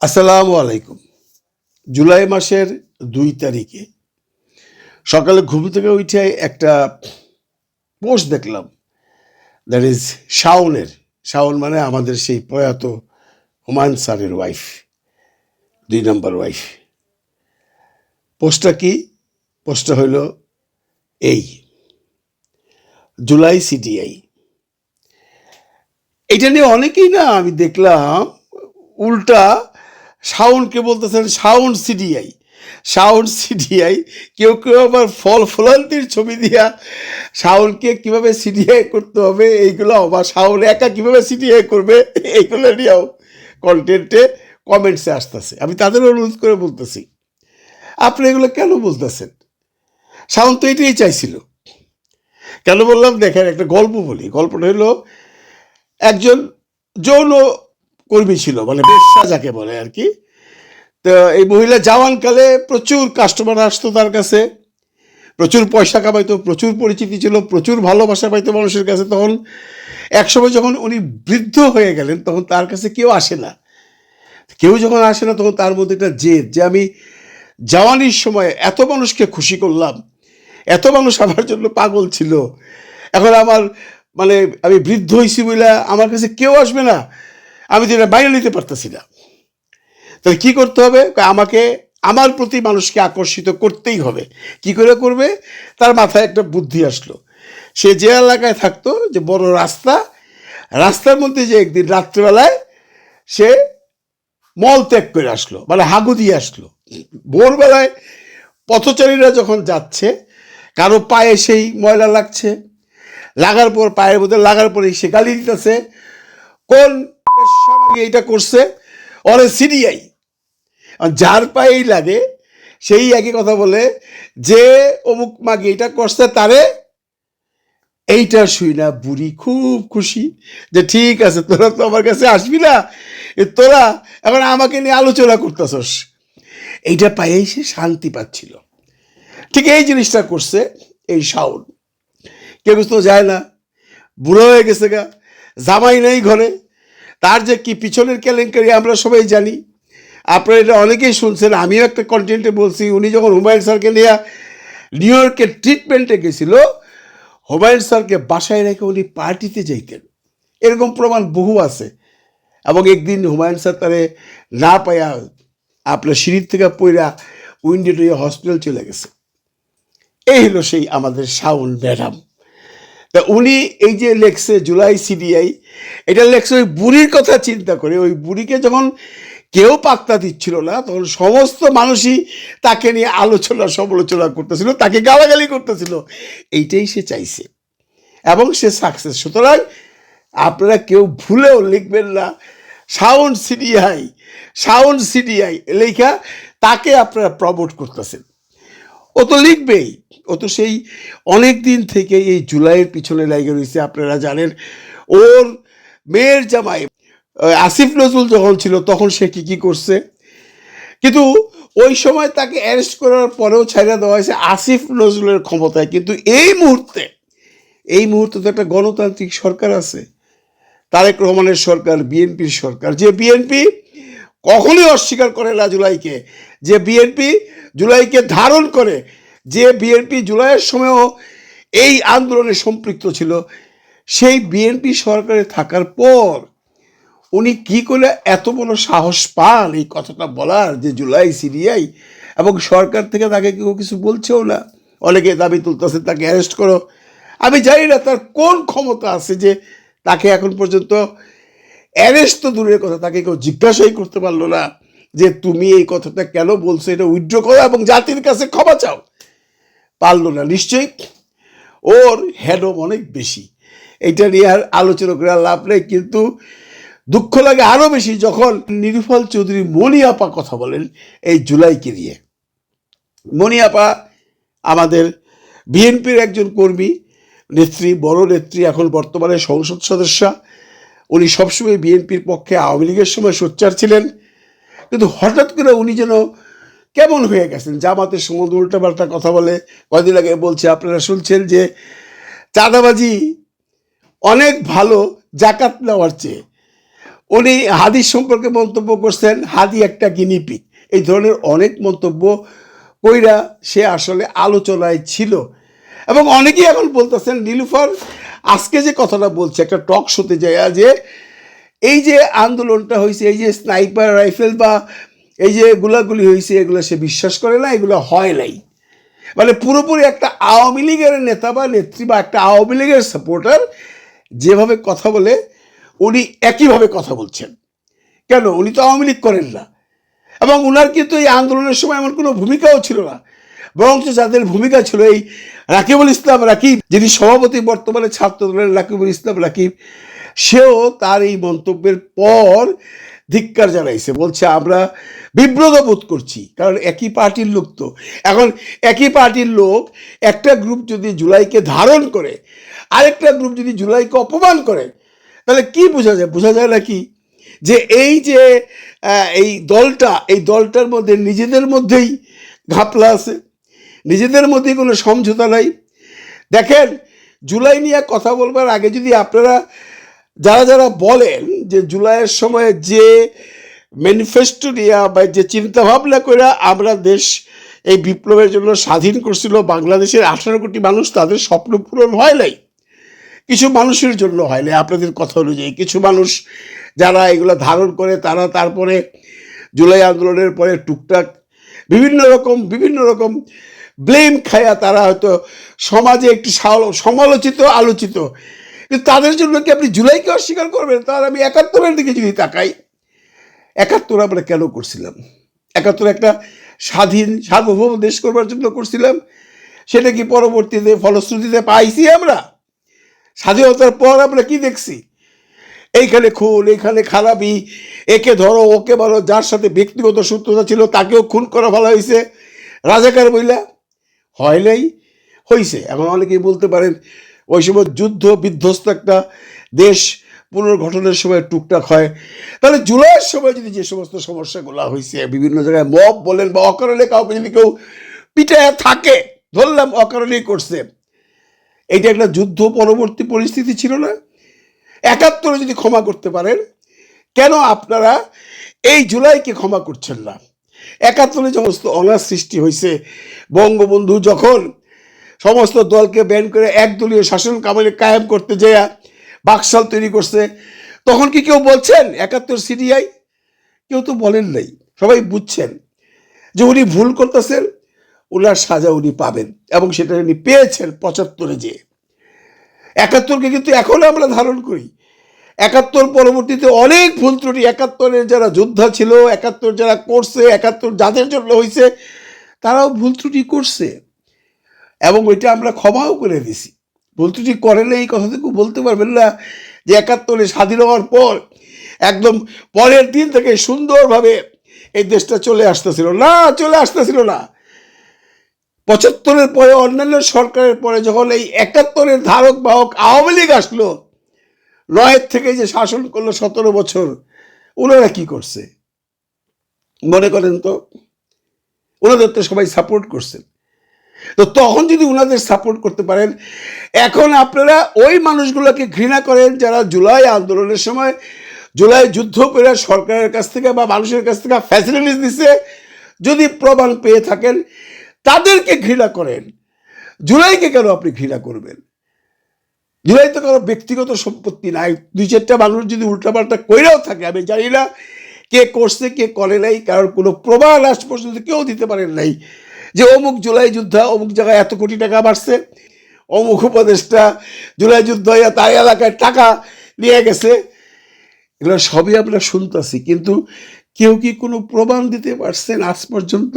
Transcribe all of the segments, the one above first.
আসসালামু আলাইকুম। জুলাই মাসের ২ তারিখে সকালে ঘুম থেকে উঠে একটা পোস্ট দেখলাম। দ্যাট ইজ শাওনের। শাওন মানে আমাদের সেই প্রয়াত হুমায়ূন স্যারের ওয়াইফ, ২ নাম্বার ওয়াইফ। পোস্টটা কি? পোস্টটা হইল এই, জুলাই সিটিআই। এটা নিয়ে অনেকেই না আমি দেখলাম উল্টা শাওনকে বলতেছেন শাওন সিডিআই, শাওন সিডিআই। কেউ কেউ আবার ফল ফলান্তির ছবি দিয়া শাওনকে কিভাবে সিডিআই করতে হবে এইগুলো, আবার শাওন একা কিভাবে সিডিআই করবে এইগুলো নিয়েও কন্টেন্টে কমেন্টসে আসতেছে। আমি তাদের অনুরোধ করে বলতেছি, আপনি এগুলো কেন বলতেছেন? শাওন তো এটাই চাইছিল। কেন বললাম দেখেন, একটা গল্প বলি। গল্পটা হলো, একজন যৌন কর্মী ছিল, মানে বেশ্যা যাকে বলে আর কি। তো এই মহিলা জওয়ানকালে প্রচুর কাস্টমার আসতো তার কাছে, প্রচুর পয়সা কামাইতো, প্রচুর পরিচিতি ছিল, প্রচুর ভালোবাসা পাইতো মানুষের কাছে। তখন একসময় যখন উনি বৃদ্ধ হয়ে গেলেন, তখন তার কাছে কেউ আসে না। কেউ যখন আসে না, তখন তার মধ্যে একটা জেদ, যে আমি জওয়ানির সময় এত মানুষকে খুশি করলাম, এত মানুষ আমার জন্য পাগল ছিল, এখন আমার মানে আমি বৃদ্ধ হয়েছি বলে আমার কাছে কেউ আসবে না, আমি তো এটা বাইরে নিতে পারতেছি না। তাহলে কী করতে হবে? আমাকে আমার প্রতি মানুষকে আকর্ষিত করতেই হবে। কি করে করবে? তার মাথায় একটা বুদ্ধি আসলো। সে যে এলাকায় থাকতো, যে বড় রাস্তা, রাস্তার মধ্যে যে একদিন রাত্রেবেলায় সে মল ত্যাগ করে আসলো, মানে হাগু দিয়ে আসলো। ভোরবেলায় পথচারীরা যখন যাচ্ছে, কারো পায়ে সেই ময়লা লাগছে, লাগার পর পায়ের মধ্যে লাগার পরে সে গালি দিতেছে, কোন এইটা করছে, ওরে সিডিআই। যার পায়েই লাগে সেই একই কথা বলে, যে অমুক মাগে এটা করছে তারে। এইটা শুই না বুড়ি খুব খুশি, যে ঠিক আছে, তোরা তো আমার কাছে আসবি না, তোরা এখন আমাকে নিয়ে আলোচনা করতেছস। এইটা পাইয়েই সে শান্তি পাচ্ছিল। ঠিক এই জিনিসটা করছে এই শাওন। কেউ তো যায় না, বুড়ো হয়ে গেছে গা, জামাই নেই ঘরে, তার যে কি পিছনের কেলেঙ্কারি আমরা সবাই জানি। আপনারা এটা অনেকেই শুনছেন, আমিও একটা কন্টেন্টে বলছি। উনি যখন হুমায়ুন স্যারকে নিয়ে নিউ ইয়র্কের ট্রিটমেন্টে গেছিল, হুমায়ুন স্যারকে বাসায় রেখে উনি পার্টিতে যাইতেন, এরকম প্রমাণ বহু আছে। এবং একদিন হুমায়ুন স্যার তারে না পাইয়া আপনার সিঁড়ির থেকে পইরা উইন্ডো টুয়ে হসপিটাল চলে গেছে। এই হলো সেই আমাদের শাওন ম্যাডাম। তা উনি এই যে লেখছে জুলাই সিডিআই, এটা লেখছে ওই বুড়ির কথা চিন্তা করে। ওই বুড়িকে যখন কেউ পাত্তা দিচ্ছিল না, তখন সমস্ত মানুষই তাকে নিয়ে আলোচনা সমালোচনা করতেছিল, তাকে গালাগালি করতেছিল। এইটাই সে চাইছে এবং সে সাকসেস। সুতরাং আপনারা কেউ ভুলেও লিখবেন না শাওন সিডিআই, শাওন সিডিআই লেখা তাকে আপনারা প্রমোট করতেছেন। ও তো লিখবেই, ও তো সেই অনেক দিন থেকে এই জুলাইয়ের পিছনে লেগে রয়েছে। আপনারা জানেন, ওর মেয়ের জামাই আসিফ নজরুল যখন ছিল, তখন সে কি করছে। কিন্তু ওই সময় তাকে অ্যারেস্ট করার পরেও ছাইড়া দেওয়া হয়েছে আসিফ নজরুলের ক্ষমতায়। কিন্তু এই মুহূর্তে তো একটা গণতান্ত্রিক সরকার আছে, তারেক রহমানের সরকার, বিএনপির সরকার, যে বিএনপি কখনোই অস্বীকার করে না জুলাইকে, যে বিএনপি জুলাইকে ধারণ করে, যে বিএনপি জুলাইয়ের সময়ও এই আন্দোলনে সম্পৃক্ত ছিল। সেই বিএনপি সরকারে থাকার পর উনি কি করে এত বড় সাহস পান এই কথাটা বলার, যে জুলাই সিডিআই, এবং সরকার থেকে তাকে কেউ কিছু বলছেও না। অনেকে দাবি তুলতেছে তাকে অ্যারেস্ট করো। আমি জানি না তার কোন ক্ষমতা আছে যে তাকে এখন পর্যন্ত অ্যারেস্ট তো দূরের কথা, তাকে কেউ জিজ্ঞাসাই করতে পারলো না যে তুমি এই কথাটা কেন বলছো, এটা উইথড্র করো এবং জাতির কাছে ক্ষমা চাও। পারলো না। নিশ্চয়ই ওর হ্যাডম অনেক বেশি, এটা নিয়ে আর আলোচনা করে লাভ নেই। কিন্তু দুঃখ লাগে আরও বেশি যখন নিরুফল চৌধুরী মনি আপা কথা বলেন এই জুলাইকে নিয়ে। মনি আপা আমাদের বিএনপির একজন কর্মী, নেত্রী, বড় নেত্রী, এখন বর্তমানে সংসদ সদস্যা। উনি সবসময় বিএনপির পক্ষে, আওয়ামী লীগের সময় সোচ্চার ছিলেন। কিন্তু হঠাৎ করে উনি যেন কেমন হয়ে গেছেন, জামাতের সম্বন্ধে উল্টাপাল্টা কথা বলে। কদিন আগে বলছে, আপনারা শুনছেন, যে চাঁদাবাজি অনেক ভালো জাকাত নেওয়ার চেয়ে। উনি হাদির সম্পর্কে মন্তব্য করছেন, হাদি একটা গিনিপিগ, এই ধরনের অনেক মন্তব্য কইরা সে আসলে আলোচনায় ছিল। এবং অনেকেই এখন বলতেছেন নীলুফার আজকে যে কথাটা বলছে একটা টক শোতে যায় যে এই যে আন্দোলনটা হয়েছে, এই যে স্নাইপার রাইফেল বা এই যে গুলাগুলি হয়েছে, এগুলো সে বিশ্বাস করে না, এগুলো হয় নাই। মানে পুরোপুরি একটা আওয়ামী লীগের নেতা বা নেত্রী বা একটা আওয়ামী লীগের সাপোর্টার যেভাবে কথা বলে উনি একইভাবে কথা বলছেন। কেন? উনি তো আওয়ামী লীগ করেন না, এবং উনার কিন্তু এই আন্দোলনের সময় এমন কোনো ভূমিকাও ছিল না। বরঞ্চ যাদের ভূমিকা ছিল এই রাকিবুল ইসলাম রাকিব, যিনি সভাপতি বর্তমানে ছাত্র দলের রাকিবুল ইসলাম রাকিব, সেও তার এই মন্তব্যের পর ধিক্কার জানাইছে, বলছে আমরা বিব্রত বোধ করছি, কারণ একই পার্টির লোক তো। এখন একই পার্টির লোক একটা গ্রুপ যদি জুলাইকে ধারণ করে, আরেকটা গ্রুপ যদি জুলাইকে অপমান করে, তাহলে কি বোঝা যায়? বোঝা যায় নাকি যে এই যে এই দলটার মধ্যে নিজেদের মধ্যেই ঘাপলা আছে, নিজেদের মধ্যে কোনো সমঝোতা নাই। দেখেন, জুলাই নিয়ে কথা বলবার আগে যদি আপনারা যারা যারা বলেন যে জুলাইয়ের সময় যে ম্যানিফেস্টো নিয়ে বা যে চিন্তাভাবনা করে আমরা দেশ এই বিপ্লবের জন্য স্বাধীন করছিল, বাংলাদেশের 18 কোটি মানুষ, তাদের স্বপ্ন পূরণ হয় নাই। কিছু মানুষের জন্য হয় নাই আপনাদের কথা অনুযায়ী। কিছু মানুষ যারা এগুলো ধারণ করে তারা তারপরে জুলাই আন্দোলনের পরে টুকটাক বিভিন্ন রকম ব্লেম খায়া তারা হয়তো সমাজে একটু সমালোচিত আলোচিত। কিন্তু তাদের জন্য কি আপনি জুলাইকে অস্বীকার করবেন? তাহলে আমি 71-এর দিকে যদি তাকাই, 71 আমরা কেন করছিলাম? 71 একটা স্বাধীন সার্বভৌম দেশ করবার জন্য করছিলাম। সেটা কি পরবর্তীতে ফলশ্রুতিতে পাইছি? আমরা স্বাধীনতার পর আমরা কি দেখছি? এইখানে খুন, এইখানে খারাপি, একে ধরো ওকে বলো, যার সাথে ব্যক্তিগত শত্রুতা ছিল তাকেও খুন করা ভালো হয়েছে রাজাকার বইলা। হয় নাই? হয়েছে। এখন অনেকেই বলতে পারেন ওই সময় যুদ্ধ বিধ্বস্ত একটা দেশ পুনর্গঠনের সময় টুকটাক হয়। তাহলে জুলাইয়ের সময় যদি যে সমস্ত সমস্যাগুলো হয়েছে, বিভিন্ন জায়গায় মব বলেন বা অকারণে কাউকে যদি কেউ পিটায় থাকে, ধরলাম অকারণেই করছে, এইটা একটা যুদ্ধ পরবর্তী পরিস্থিতি ছিল না? 71 যদি ক্ষমা করতে পারেন, কেন আপনারা এই জুলাইকে ক্ষমা করছেন না? 71 সমস্ত অনার সৃষ্টি হয়েছে, বঙ্গবন্ধু যখন সমস্ত দলকে ব্যান করে একদলীয় শাসন কায়েম করতে যায় বাকশাল তৈরি করছে, তখন কি কেউ বলছেন 71 সিডিআই? কেউ তো বলেন নাই। সবাই বুঝছেন যে উনি ভুল করতেছেন, ওনার সাজা উনি পাবেন, এবং সেটা উনি পেয়েছেন 75-এ যে। 71-কে কিন্তু এখনো আমরা ধারণ করি। 71 পরবর্তীতে অনেক ভুল ত্রুটি, 71-এর যারা যোদ্ধা ছিল, 71 যারা করছে, 71 যাদের জন্য হয়েছে, তারাও ভুল ত্রুটি করছে, এবং ওইটা আমরা ক্ষমাও করে দিছি। ভুল ত্রুটি করেন এই কথা থেকে বলতে পারবেন না যে 71-এ স্বাধীন হওয়ার পর একদম পরের দিন থেকে সুন্দরভাবে এই দেশটা চলে আসতেছিল না। 75-এর পরে অন্যান্য সরকারের পরে যখন এই 71-এর ধারক বাহক আওয়ামী লীগ আসলো, 9 থেকে যে শাসন করলো 17 বছর, ওনারা কি করছে মনে করেন তো? ওনাদের তো সবাই সাপোর্ট করছেন। তো তখন যদি ওনাদের সাপোর্ট করতে পারেন, এখন আপনারা ওই মানুষগুলোকে ঘৃণা করেন যারা জুলাই আন্দোলনের সময় জুলাই যুদ্ধ করে সরকারের কাছ থেকে বা মানুষের কাছ থেকে ফ্যাসিলিটিস দিচ্ছে, যদি প্রমাণ পেয়ে থাকেন তাদেরকে ঘৃণা করেন। জুলাইকে কেন আপনি ঘৃণা করবেন? জুলাই তো কারো ব্যক্তিগত সম্পত্তি নাই। 2-4টা মানুষ যদি উল্টাপাল্টা কইরাও থাকে, আমি জানি না কে করছে কে করে নাই, কারণ কোনো প্রমাণ আজ পর্যন্ত কেউ দিতে পারেন নাই যে অমুক জুলাই যুদ্ধ অমুক জায়গায় এত কোটি টাকা বাড়ছে, অমুক উপদেষ্টা জুলাই যুদ্ধ তার এলাকায় টাকা নিয়ে গেছে। এগুলো সবই আমরা শুনতেছি, কিন্তু কেউ কি কোনো প্রমাণ দিতে পারছেন আজ পর্যন্ত?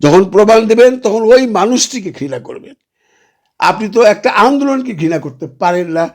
যখন প্রমাণ দেবেন তখন ওই মানুষটিকে ঘৃণা করবেন। আপনি তো একটা আন্দোলনকে ঘৃণা করতে পারেন না।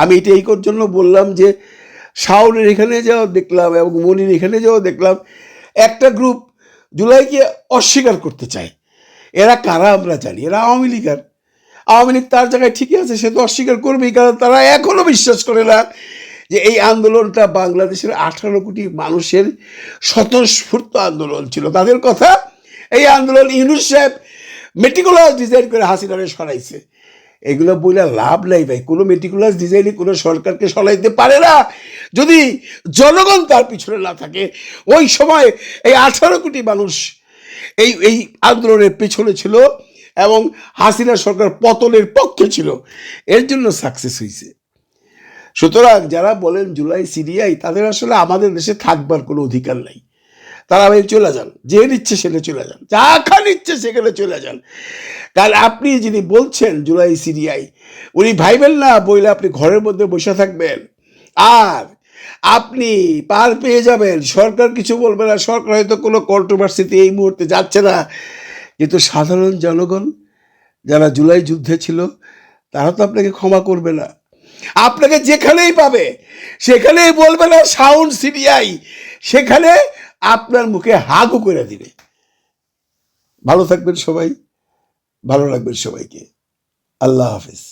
আমি এটা এই জন্য বললাম যে শাওনের এখানে যাও দেখলাম এবং মনির এখানে যাও দেখলাম একটা গ্রুপ জুলাইকে অস্বীকার করতে চায়। এরা কারা আমরা জানি, এরা আওয়ামী লীগার। আওয়ামী লীগ তার জায়গায় ঠিকই আছে, সে তো অস্বীকার করবেই, কারণ তারা এখনো বিশ্বাস করে না যে এই আন্দোলনটা বাংলাদেশের 18 কোটি মানুষের স্বতঃস্ফূর্ত আন্দোলন ছিল। তাদের কথা, এই আন্দোলন ইউনূস সাহেব মেটিকুলাস ডিজাইন করে হাসিনারে সরাইছে। এগুলো বলে লাভ নাই ভাই। কোনো মেটিকুলাস ডিজাইনে কোনো সরকারকে সলাইতে পারে না যদি জনগণ তার পিছনে না থাকে। ওই সময় এই 18 কোটি মানুষ এই এই আন্দোলনের পেছনে ছিল এবং হাসিনা সরকার পতনের পক্ষে ছিল, এর জন্য সাকসেস হয়েছে। সুতরাং যারা বলেন জুলাই সিডিআই, তাদের আসলে আমাদের দেশে থাকবার কোনো অধিকার নাই। তারা ভাই চলে যান, যে নিচ্ছে সেটা চলে যান, যা খান ইচ্ছে সেখানে চলে যান। কারণ আপনি যিনি বলছেন জুলাই সিডিআই, উনি ভাইবেন না বইলে আপনি ঘরের মধ্যে বসে থাকবেন আর আপনি পার পেয়ে যাবেন, সরকার কিছু বলবে না, সরকার হয়তো কোনো কন্ট্রোভার্সিতে এই মুহূর্তে যাচ্ছে না, কিন্তু সাধারণ জনগণ যারা জুলাই যুদ্ধে ছিল তারা তো আপনাকে ক্ষমা করবে না। আপনাকে যেখানেই পাবে সেখানেই বলবে না সাউন্ড সিডিআই, সেখানে আপনার মুখে হাগু করে দিবে। ভালো থাকবেন সবাই, ভালো রাখবেন সবাইকে। আল্লাহ হাফিজ।